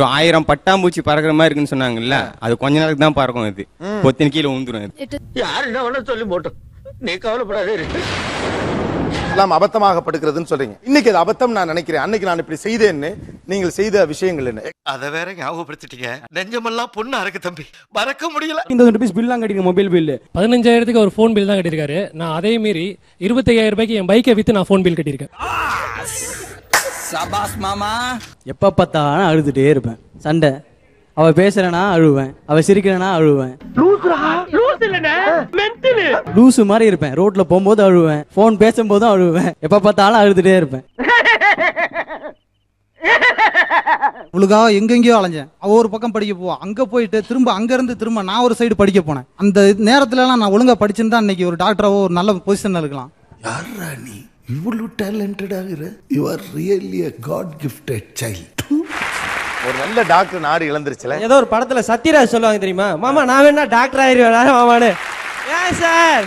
1000 பட்டாம்பூச்சி பறக்கிற மாதிரி இருக்குன்னு சொன்னாங்கல்ல, அது கொஞ்ச நாளுக்கு தான் பறக்கும். இது பொத்தின் கீழே ஊந்துரும். யாரு என்ன வேணா சொல்லி போட்டோம், நீ கவலைப்படாதே. எல்லாம் அபத்தமாக படுக்கிறதுன்னு சொல்றீங்க. இன்னைக்கு அது அபத்தம் நான் நினைக்கிறேன். அன்னைக்கு நான் இப்படி செய்தேன்னு நீங்கள் செய்த விஷயங்கள் என்ன? அத வேற ஞாபகப்படுத்திட்டீங்க. நெஞ்சமெல்லாம் பொண்ணா இருக்கு தம்பி, மறக்க முடியல. ₹200 பில் தான் கட்டிருக்க, மொபைல் பில் 15,000 ஒரு போன் பில் தான் கட்டிருக்காரு. நான் அதே மீறி ₹25,000 என் பைக்கை வித்து நான் போன் பில் கட்டியிருக்கேன். சபாஸ் மாமா. எப்ப பார்த்தாலும் அழுதுட்டே இருப்பேன். சண்டை, அவ பேசுறனா அழுவேன், அவ சிரிக்கிறனா அழுவேன். லூசு மாதிரி இருப்பேன். ரோட்ல போகும்போது அழுவேன், போன் பேசும்போதும் அழுவேன், எப்ப பார்த்தாலும் அழுதுட்டே இருப்பேன். உங்களுக்காக எங்கெங்கயோ அலைஞ்சேன். அவ ஒரு பக்கம் படிக்க போவா, அங்க போயிட்டு திரும்ப அங்க இருந்து திரும்ப நான் ஒரு சைடு படிக்க போனேன். அந்த நேரத்துல எல்லாம் நான் ஒழுங்கா படிச்சிருந்தா இன்னைக்கு ஒரு டாக்டராவோ ஒரு நல்ல பொசிஷன்ல இருக்கலாம். யாரா நீ இவ்வளவு டேலண்டட் ஆகுற? You are really a god gifted child. ஒரு நல்ல டாக்டர் நாடு இழந்துருச்சுல. ஏதோ ஒரு படத்துல சத்யராஜ் சொல்லுவாங்க தெரியுமா, மாமா நான் வேணா டாக்டர் ஆயிருவேன் மாமானு. ஏன் சார்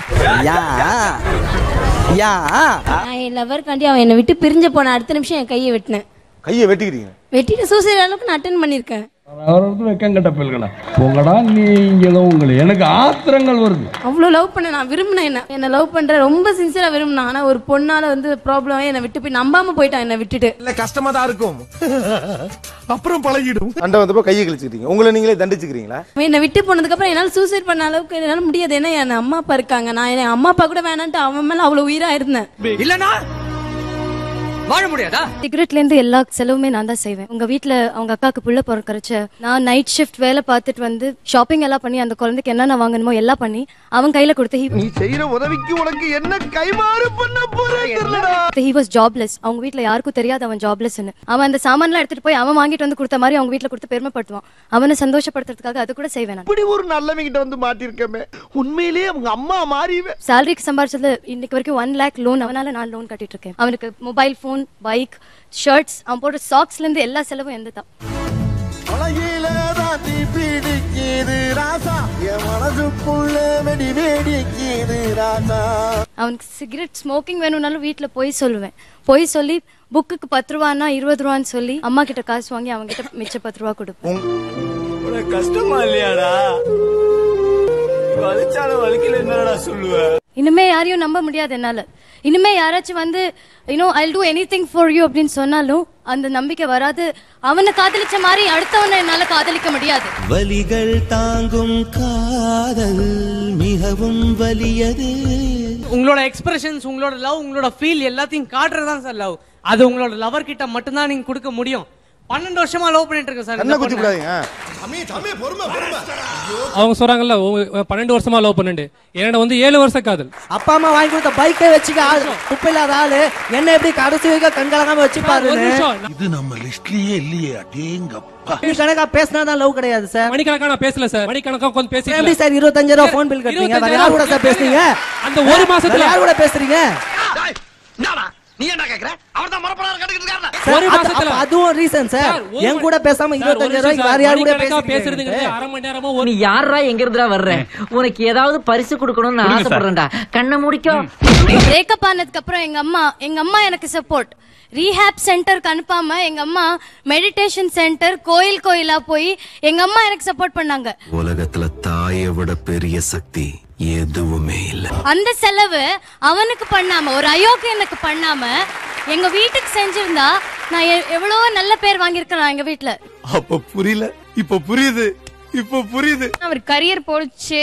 என் லவர் காண்டி அவன் என்னை விட்டு பிரிஞ்ச போன அடுத்த நிமிஷம் என் கையை வெட்டினேன். கையை வெட்டிக்கிறீங்க? வெட்டிட்டு சூசைட் அளவுக்கு நான் அட்டென்ட் பண்ணிருக்கேன். வெக்கங்கட்ட பிள்ளைகளா போங்கடா நீங்களும். உங்களுக்கு எனக்கு ஆத்திரங்கள் வருது. அவ்வளவு லவ் பண்ண நான் விரும்பினேன். என்ன லவ் பண்ற ரொம்ப சின்சியரா விரும்பினேன். ஆனா ஒரு பொண்ணால ப்ராப்ளம் என்னை விட்டு போய் நம்பாம போயிட்டான். என்னை விட்டுட்டு இல்ல கஷ்டமா தான் இருக்கும், அப்புறம் பழகிடும். சண்டை வந்தப்போ கையை கிழிச்சுக்கிட்டீங்க, உங்களை நீங்களே தண்டிச்சுக்கிறீங்களா? என்னை விட்டு போனதுக்கு அப்புறம் என்னால சூசைட் பண்ண அளவுக்கு என்னால முடியாது. ஏன்னா என் அம்மா அப்பா இருக்காங்க. நான் என் அம்மா அப்பா கூட வேணான்ட்டு அவன் மேல அவ்வளவு உயிரா இருந்தேன். இல்லனா வாழ முடியாதா? சிகரெட்ல இருந்து எல்லா செலவுமே நான் தான் செய்வேன். உங்க வீட்டுல அவங்க அக்காக்கு புள்ள பிறக்கறச்ச நான் நைட் ஷிஃப்ட் வேலை பார்த்துட்டு வந்து ஷாப்பிங் எல்லாம் பண்ணி அந்த குழந்தைக்கு என்னென்ன வாங்கணுமோ எல்லாம் பண்ணி அவன் கையில கொடுத்து நீ செய்யற உதவிக்கு உனக்கு என்ன கைமாறு பண்ண போறேங்கடா. he was jobless. அவங்க வீட்ல யாருக்கும் தெரியாது அவன் ஜாப்லெஸ்னு. அவன் அந்த சாமான்லாம் எடுத்துட்டு போய் அவன் வாங்கிட்டு வந்து கொடுத்த மாதிரி அவங்க வீட்ல கொடுத்து பெருமைப்படுத்துவான். அவனை சந்தோஷப்படுத்துறதுக்காக அது கூட செய்வேன். இப்படி ஒரு நல்லவங்க கிட்ட வந்து மாட்டிருக்கமே, உண்மையிலேயே அவங்க அம்மா மாறிவே. சாலரிக்கு சம்பாரிச்சது இன்னைக்கு வரைக்கும் 1 lakh லோன் அவனால நான் லோன் கட்டிட்டு இருக்கேன். அவனுக்கு மொபைல் போன், பைக், ஷர்ட்ஸ், அவன் போடுற சாக்ஸ்ல இருந்து எல்லா செலவும் எந்த தான். அவனுக்கு சிகரெட் ஸ்மோக்கிங் வேணும்னாலும் வீட்டுல போய் சொல்லுவேன். போய் சொல்லி புக்குக்கு 10 ரூபான்னா 20 ரூபான்னு சொல்லி அம்மா கிட்ட காசு வாங்கி அவங்க கிட்ட மிச்ச 10 ரூபா கொடுப்பேன். கஷ்டமா இல்லையாடா? வலிச்சாலும் வலிக்கல என்னடா சொல்லுவ? இனிமே யாரையும் நம்ப முடியாது என்னால. இனிமே யாராச்சும் வந்து I'll do anything for you அப்படின்னு சொன்னாலும் அந்த நம்பிக்கை வராது. அவனை காதலிச்ச மாதிரி அடுத்தவனை என்னால காதலிக்க முடியாது. வலிகள் தாங்கும் காதல் மிகவும் வலியது. உங்களோட எக்ஸ்பிரஷன்ஸ், உங்களோட லவ், உங்களோட ஃபீல் எல்லாத்தையும் காட்டுறதுதான் சார் லவ். அது உங்களோட லவர் கிட்ட மட்டும்தான் நீங்க கொடுக்க முடியும். 12 வருஷமா லவ் பண்ணிட்டு இருக்கேன் சார். என்ன குத்தி விடாதீங்க. அவங்க சொல்றாங்கல்ல 12 வருஷமா லவ் பண்ணிட்டு, என்னோட 7 வருஷம் காதல். அப்பா அம்மா வாங்கி கொடுத்த பைக்கை வச்சுக்க குப்பை இல்லாத ஆளு என்ன எப்படி கடைசி வைக்க கண்கலங்காம வச்சுப்பாரு. இது நம்ம லிஸ்ட்லயே இல்லையே. அடேங்கப்பா, கணக்கா பேசினாதான் லவ் கிடையாது சார். மணிக்கணக்கா நான் பேசல சார். மணிக்கணக்கா கொஞ்சம் பேசி எப்படி சார் 25,000 ரூபாய் போன் பில் கட்டுறீங்க? வேற யார் கூட சார் பேசுறீங்க? அந்த ஒரு மாசத்துல யார் கூட பேசுறீங்க? நீ என்ன கேக்குற? அவர்தான் மரப்படாத கட்டிட்டு இருக்காரு. ஒரு மாசத்துல அதுவும் ரீசன் சார். என் கூட பேசாம 25,000 ரூபாய்க்கு வேற யார் கூட பேசுறதுங்க? அரை மணி நேரமோ நீ யாரா எங்க இருந்துடா வர்ற? உனக்கு ஏதாவது பரிசு கொடுக்கணும்னு ஆசைப்படுறேன்டா. கண்ணை முடிக்கோ. பிரேக்கப் ஆனதுக்கு அப்புறம் எங்க அம்மா எனக்கு சப்போர்ட். ரீஹாப் சென்டருக்கு அனுப்பாம எங்க அம்மா மெடிடேஷன் சென்டர் கோயிலா போய் எங்க அம்மா எனக்கு சப்போர்ட் பண்ணாங்க. உலகத்துல தாயை விட பெரிய சக்தி எதுவுமே இல்ல. அந்த செலவு அவனுக்கு பண்ணாம, ஒரு அயோக்கியனுக்கு பண்ணாம எங்க வீட்டுக்கு செஞ்சிருந்தா நான் எவ்வளவோ நல்ல பேர் வாங்கியிருக்கேன் எங்க வீட்டுல. அப்ப புரியல, இப்ப புரியுது. அவர் கரியர் போச்சு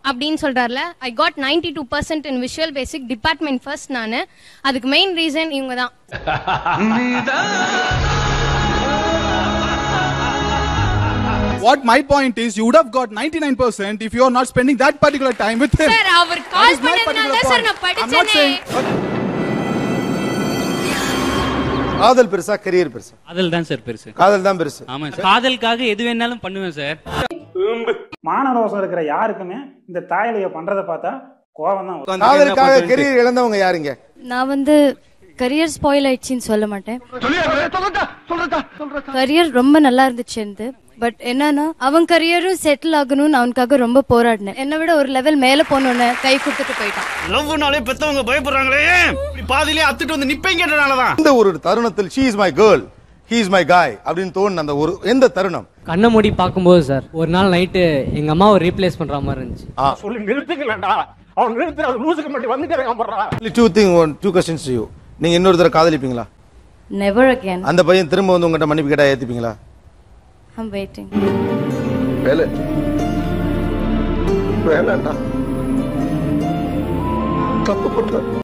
அப்படின்னு சொல்றாருல. I got 92% in visual basic department first. நானு அதுக்கு மெயின் ரீசன் இவங்க தான். What my point is, you would have got 99% if you are not spending that particular time with him. Sir, அவர் கால் பண்ணதுனால தான் சார் நான் படிச்சேனே. காதல் பெருசா, கரியர் பெருசா? காதல் தான் சார் பெருசு. காதல் தான் பெருசு. ஆமா சார். காதலுக்காக எது வேணாலும் பண்ணுவேன் சார். மானரோசம் இருக்கிற யாருக்குமே இந்த தாயலைய பண்றத பார்த்தா கோவம் தான். காதலுக்காக கரியர் இழந்தவங்க யாருங்க? நான் கரியர் ஸ்பாயில் ஆயிடுச்சுன்னு சொல்ல மாட்டேன். கரியர் ரொம்ப நல்லா இருந்துச்சு. பட் என்னன்னா அவன் கரியரும் செட்டில் ஆகணும்னு அவனுக்காக ரொம்ப போராடினேன். என்னை விட ஒரு லெவல் மேல போனோன்னு கை கொடுத்துட்டு போயிட்டான். லவ்னாலே பெத்தவங்க பயப்படுறாங்களே, பாதியிலே அத்துட்டு வந்து நிப்பீங்கன்றனாலதான். இந்த ஒரு தருணத்தில் she is my girl, he is my guy அப்படின்னு தோணுன அந்த ஒரு எந்த தருணம்? கண்ணை மூடி பார்க்கும்போது சார் ஒரு நாள் நைட்டு எங்க அம்மாவை ரீப்ளேஸ் பண்ற மாதிரி இருந்துச்சு. சொல்லி நிறுத்துக்கலடா அவன் நிறுத்துற லூசுக்கு மட்டும் வந்துட்டே இருக்கான் போறா. Two questions to you. நீங்க இன்னொரு தடவை காதலிப்பீங்களா? Never again. அந்த பையன் திரும்ப வந்து உங்ககிட்ட மன்னிப்பு கேட்டா ஏத்துப்பீங்களா? I'm waiting. வேலைண்டா தப்பு பண்ற